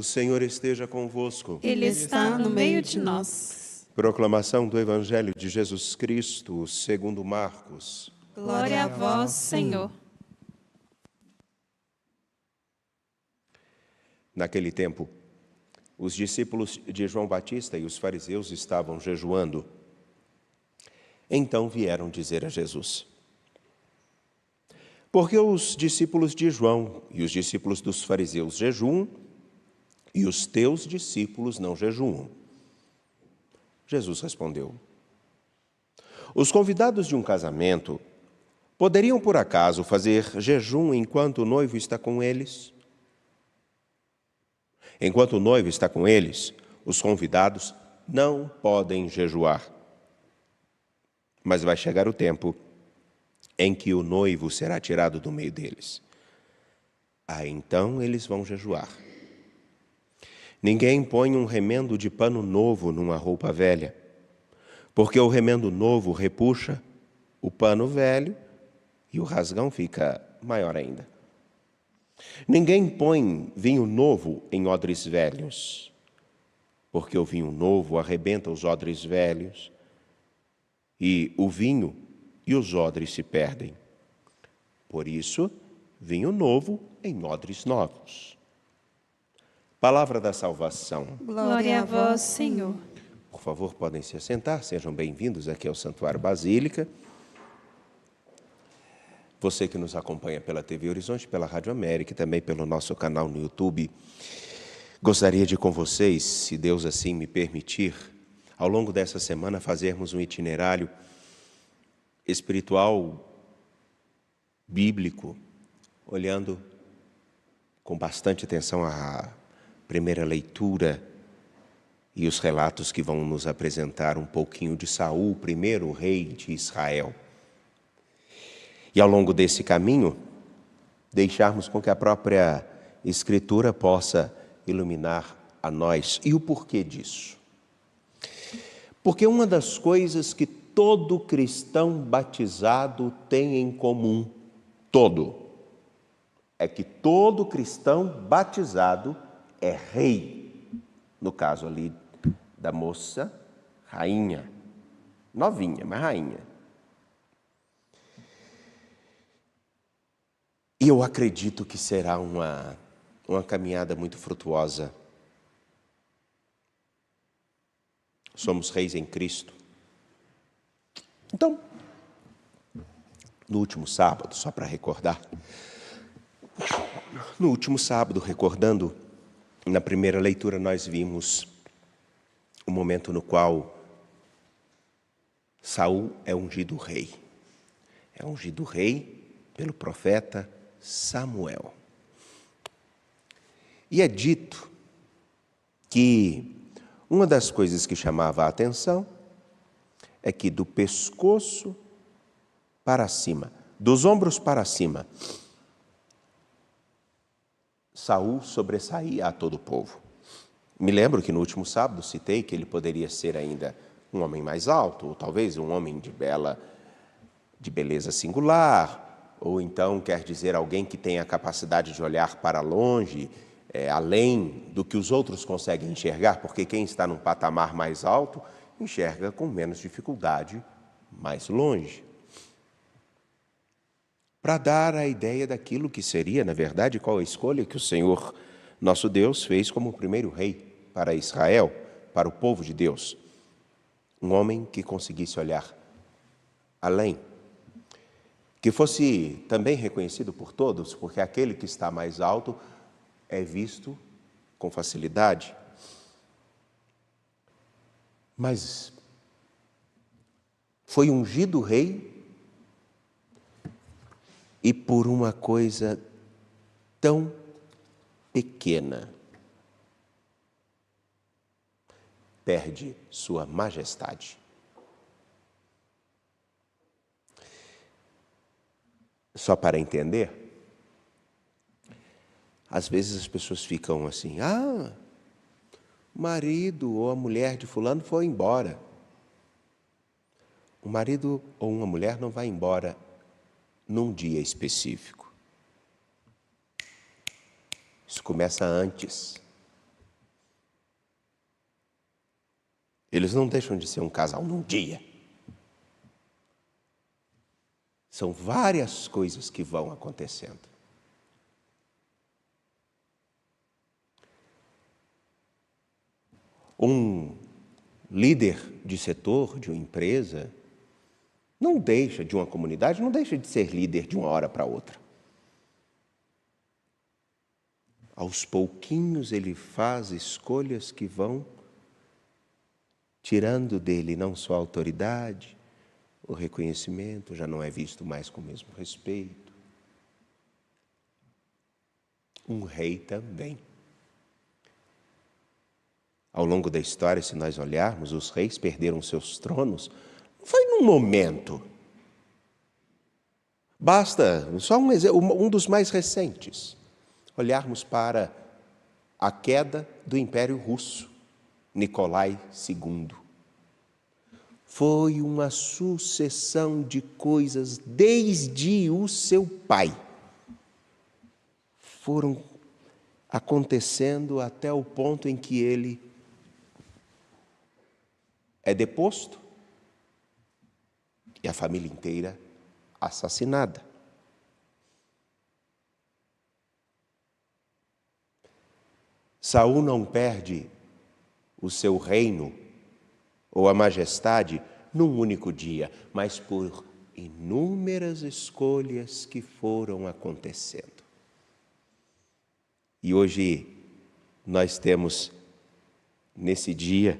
O Senhor esteja convosco. Ele está no meio de nós. Proclamação do Evangelho de Jesus Cristo, segundo Marcos. Glória a vós, Senhor. Naquele tempo, os discípulos de João Batista e os fariseus estavam jejuando. Então vieram dizer a Jesus: por que os discípulos de João e os discípulos dos fariseus jejuam e os teus discípulos não jejuam? Jesus respondeu: os convidados de um casamento poderiam, por acaso, fazer jejum enquanto o noivo está com eles? Enquanto o noivo está com eles, os convidados não podem jejuar. Mas vai chegar o tempo em que o noivo será tirado do meio deles. Então eles vão jejuar. Ninguém põe um remendo de pano novo numa roupa velha, porque o remendo novo repuxa o pano velho e o rasgão fica maior ainda. Ninguém põe vinho novo em odres velhos, porque o vinho novo arrebenta os odres velhos, e o vinho e os odres se perdem. Por isso, vinho novo em odres novos. Palavra da salvação. Glória a vós, Senhor. Por favor, podem se assentar, sejam bem-vindos aqui ao Santuário Basílica. Você que nos acompanha pela TV Horizonte, pela Rádio América e também pelo nosso canal no YouTube, gostaria de com vocês, se Deus assim me permitir, ao longo dessa semana fazermos um itinerário espiritual, bíblico, olhando com bastante atenção a primeira leitura e os relatos que vão nos apresentar um pouquinho de Saul, o primeiro rei de Israel. E ao longo desse caminho, deixarmos com que a própria Escritura possa iluminar a nós. E o porquê disso? Porque uma das coisas que todo cristão batizado tem em comum, é que todo cristão batizado é rei. No caso ali da moça, rainha, novinha, mas rainha. E eu acredito que será uma caminhada muito frutuosa. Somos reis em Cristo. Então, no último sábado, só para recordar, no último sábado, recordando, na primeira leitura nós vimos o momento no qual Saul é ungido rei. É ungido rei pelo profeta Samuel. E é dito que uma das coisas que chamava a atenção é que do pescoço para cima, dos ombros para cima, Saul sobressaía a todo o povo. Me lembro que no último sábado citei que ele poderia ser ainda um homem mais alto, ou talvez um homem de beleza singular, ou então quer dizer alguém que tem a capacidade de olhar para longe, além do que os outros conseguem enxergar, porque quem está num patamar mais alto enxerga com menos dificuldade mais longe. Para dar a ideia daquilo que seria, na verdade, qual a escolha que o Senhor, nosso Deus, fez como o primeiro rei para Israel, para o povo de Deus. Um homem que conseguisse olhar além, que fosse também reconhecido por todos, porque aquele que está mais alto é visto com facilidade. Mas foi ungido rei e por uma coisa tão pequena perde sua majestade. Só para entender, às vezes as pessoas ficam assim, o marido ou a mulher de fulano foi embora. O marido ou uma mulher não vai embora num dia específico. Isso começa antes. Eles não deixam de ser um casal num dia. São várias coisas que vão acontecendo. Um líder de setor, de uma empresa, não deixa de uma comunidade, não deixa de ser líder de uma hora para outra. Aos pouquinhos ele faz escolhas que vão tirando dele não só a autoridade, o reconhecimento, já não é visto mais com o mesmo respeito. Um rei também. Ao longo da história, se nós olharmos, os reis perderam seus tronos. Não foi num momento. Basta, só um dos mais recentes, olharmos para a queda do Império Russo, Nicolai II. Foi uma sucessão de coisas desde o seu pai. Foram acontecendo até o ponto em que ele é deposto e a família inteira assassinada. Saul não perde o seu reino ou a majestade num único dia, mas por inúmeras escolhas que foram acontecendo. E hoje nós temos, nesse dia,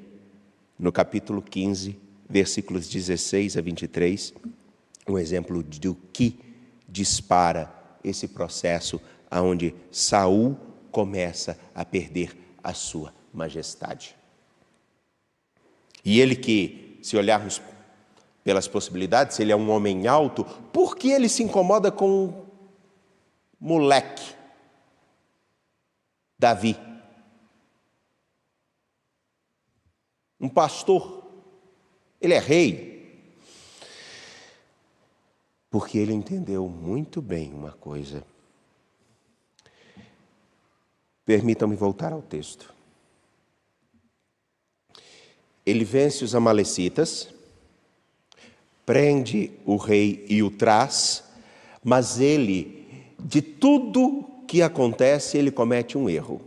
no capítulo 15, versículos 16 a 23, um exemplo do que dispara esse processo onde Saul começa a perder a sua majestade. E ele que, se olharmos pelas possibilidades, ele é um homem alto, por que ele se incomoda com um moleque, Davi? Um pastor, ele é rei. Porque ele entendeu muito bem uma coisa. Permitam-me voltar ao texto. Ele vence os amalecitas, prende o rei e o traz, mas ele, de tudo que acontece, ele comete um erro.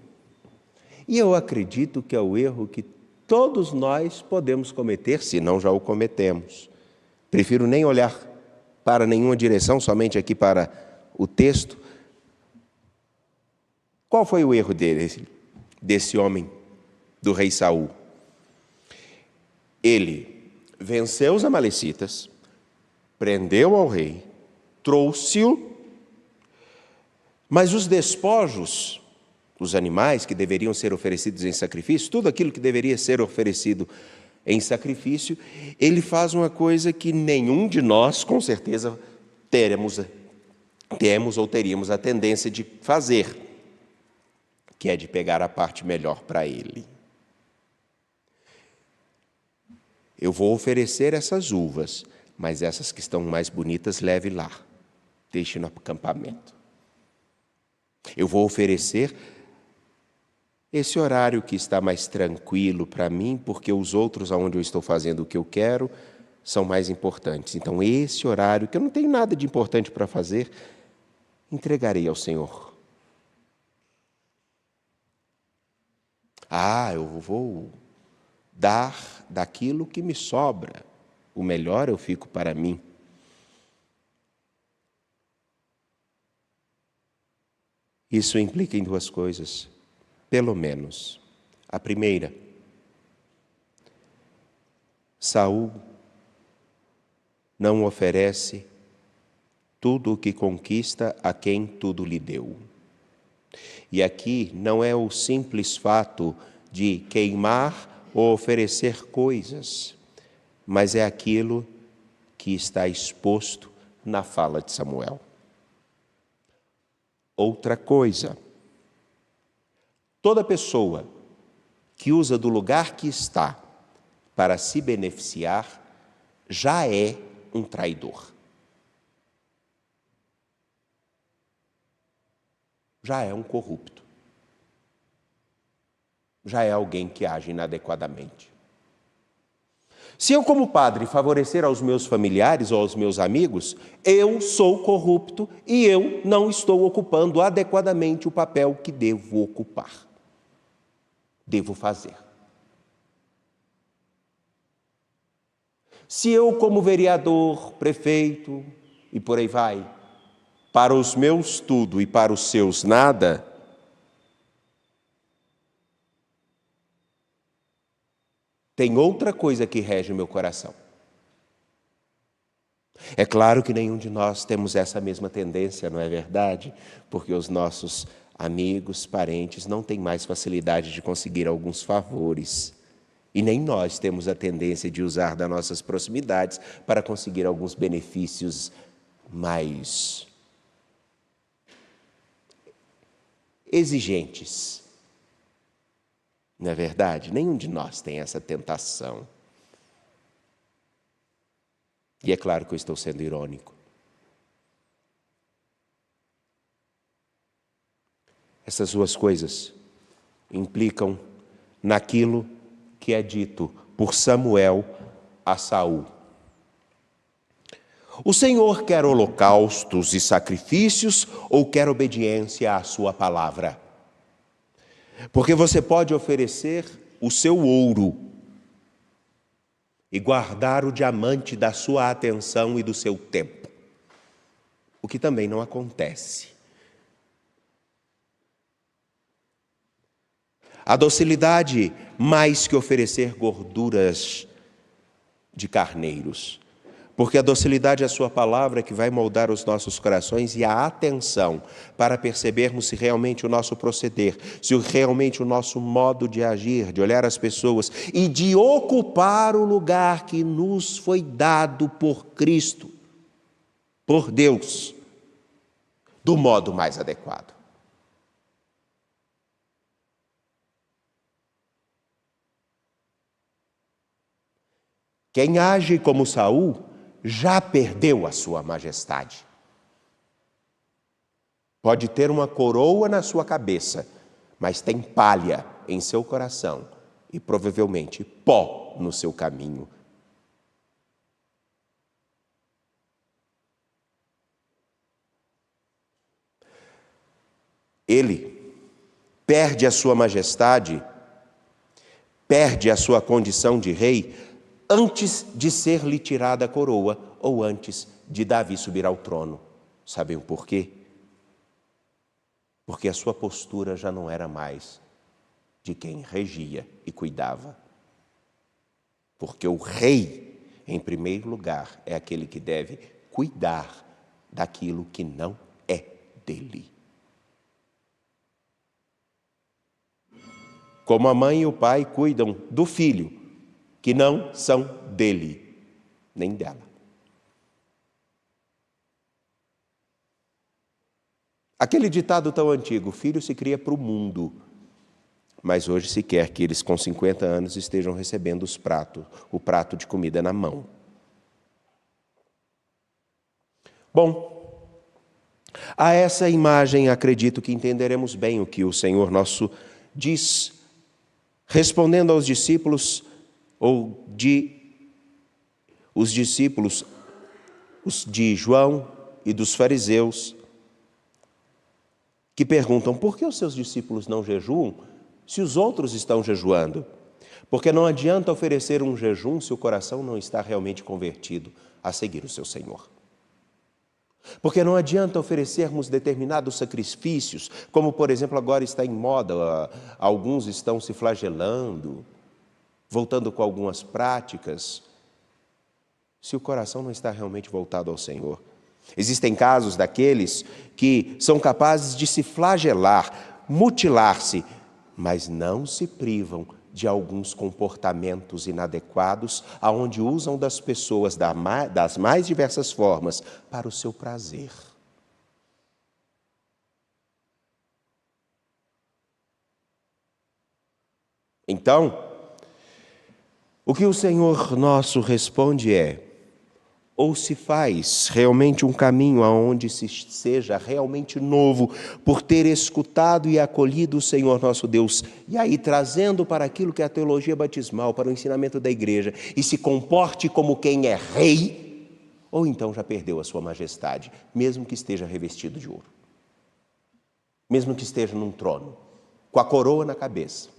E eu acredito que é o erro que todos nós podemos cometer, se não já o cometemos. Prefiro nem olhar para nenhuma direção, somente aqui para o texto. Qual foi o erro desse homem, do rei Saul? Ele venceu os amalecitas, prendeu ao rei, trouxe-o, mas os despojos, os animais que deveriam ser oferecidos em sacrifício, tudo aquilo que deveria ser oferecido em sacrifício, ele faz uma coisa que nenhum de nós, com certeza, temos ou teríamos a tendência de fazer, que é de pegar a parte melhor para ele. Eu vou oferecer essas uvas, mas essas que estão mais bonitas, leve lá, deixe no acampamento. Eu vou oferecer esse horário que está mais tranquilo para mim, porque os outros aonde eu estou fazendo o que eu quero são mais importantes. Então, esse horário, que eu não tenho nada de importante para fazer, entregarei ao Senhor. Eu vou dar daquilo que me sobra. O melhor eu fico para mim. Isso implica em duas coisas, pelo menos. A primeira, Saul não oferece tudo o que conquista a quem tudo lhe deu. E aqui não é o simples fato de queimar ou oferecer coisas, mas é aquilo que está exposto na fala de Samuel. Outra coisa, toda pessoa que usa do lugar que está para se beneficiar já é um traidor. Já é um corrupto. Já é alguém que age inadequadamente. Se eu, como padre, favorecer aos meus familiares ou aos meus amigos, eu sou corrupto e eu não estou ocupando adequadamente o papel que devo ocupar, devo fazer. Se eu, como vereador, prefeito e por aí vai, para os meus tudo e para os seus nada, tem outra coisa que rege o meu coração. É claro que nenhum de nós temos essa mesma tendência, não é verdade? Porque os nossos amigos, parentes não têm mais facilidade de conseguir alguns favores. E nem nós temos a tendência de usar das nossas proximidades para conseguir alguns benefícios mais exigentes. Não é verdade? Nenhum de nós tem essa tentação. E é claro que eu estou sendo irônico. Essas duas coisas implicam naquilo que é dito por Samuel a Saul. O Senhor quer holocaustos e sacrifícios ou quer obediência à sua palavra? Porque você pode oferecer o seu ouro e guardar o diamante da sua atenção e do seu tempo, o que também não acontece. A docilidade mais que oferecer gorduras de carneiros, porque a docilidade à sua palavra é que vai moldar os nossos corações e a atenção para percebermos se realmente o nosso proceder, se realmente o nosso modo de agir, de olhar as pessoas e de ocupar o lugar que nos foi dado por Cristo, por Deus, do modo mais adequado. Quem age como Saul já perdeu a sua majestade. Pode ter uma coroa na sua cabeça, mas tem palha em seu coração e provavelmente pó no seu caminho. Ele perde a sua majestade, perde a sua condição de rei antes de ser-lhe tirada a coroa ou antes de Davi subir ao trono. Sabem o porquê? Porque a sua postura já não era mais de quem regia e cuidava. Porque o rei, em primeiro lugar, é aquele que deve cuidar daquilo que não é dele. Como a mãe e o pai cuidam do filho, que não são dele, nem dela. Aquele ditado tão antigo, filho se cria para o mundo, mas hoje se quer que eles com 50 anos estejam recebendo o prato de comida na mão. Bom, a essa imagem acredito que entenderemos bem o que o Senhor nosso diz, respondendo aos discípulos, os discípulos de João e dos fariseus, que perguntam: por que os seus discípulos não jejuam se os outros estão jejuando? Porque não adianta oferecer um jejum se o coração não está realmente convertido a seguir o seu Senhor. Porque não adianta oferecermos determinados sacrifícios, como por exemplo agora está em moda, alguns estão se flagelando, voltando com algumas práticas, se o coração não está realmente voltado ao Senhor. Existem casos daqueles que são capazes de se flagelar, mutilar-se, mas não se privam de alguns comportamentos inadequados, aonde usam das pessoas das mais diversas formas para o seu prazer. Então, o que o Senhor nosso responde é: ou se faz realmente um caminho aonde se seja realmente novo, por ter escutado e acolhido o Senhor nosso Deus, e aí trazendo para aquilo que é a teologia batismal, para o ensinamento da igreja, e se comporte como quem é rei, ou então já perdeu a sua majestade, mesmo que esteja revestido de ouro, mesmo que esteja num trono, com a coroa na cabeça.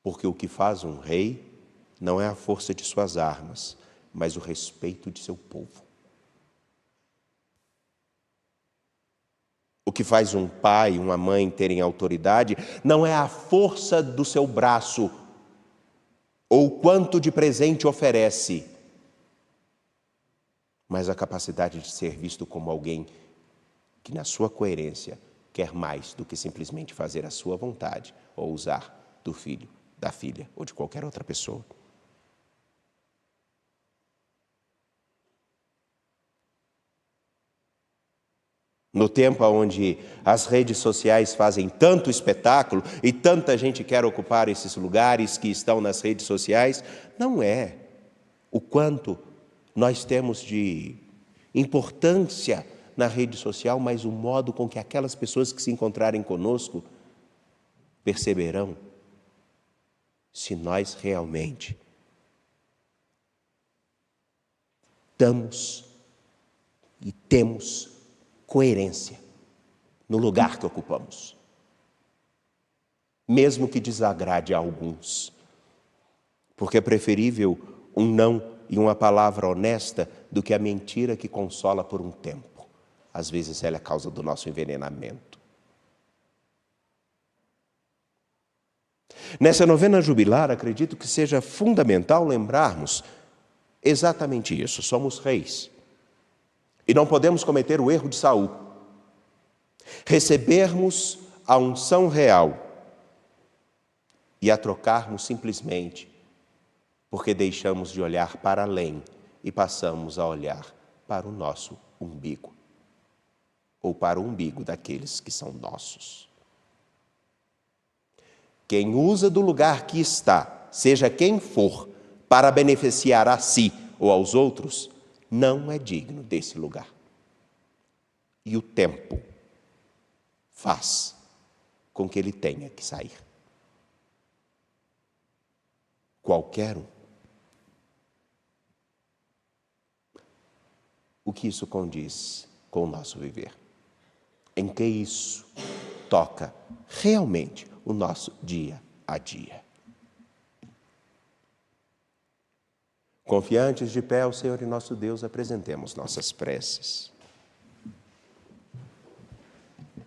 Porque o que faz um rei não é a força de suas armas, mas o respeito de seu povo. O que faz um pai e uma mãe terem autoridade não é a força do seu braço ou quanto de presente oferece, mas a capacidade de ser visto como alguém que, na sua coerência, quer mais do que simplesmente fazer a sua vontade ou usar do filho, da filha ou de qualquer outra pessoa. No tempo onde as redes sociais fazem tanto espetáculo e tanta gente quer ocupar esses lugares que estão nas redes sociais, não é o quanto nós temos de importância na rede social, mas o modo com que aquelas pessoas que se encontrarem conosco perceberão se nós realmente damos e temos coerência no lugar que ocupamos, mesmo que desagrade a alguns, porque é preferível um não e uma palavra honesta do que a mentira que consola por um tempo. Às vezes ela é a causa do nosso envenenamento. Nessa novena jubilar, acredito que seja fundamental lembrarmos exatamente isso. Somos reis. E não podemos cometer o erro de Saul. Recebermos a unção real e a trocarmos simplesmente porque deixamos de olhar para além e passamos a olhar para o nosso umbigo, ou para o umbigo daqueles que são nossos. Quem usa do lugar que está, seja quem for, para beneficiar a si ou aos outros, não é digno desse lugar. E o tempo faz com que ele tenha que sair. Qualquer um. O que isso condiz com o nosso viver? Em que isso toca realmente o nosso dia a dia? Confiantes de pé ao Senhor e nosso Deus, apresentemos nossas preces.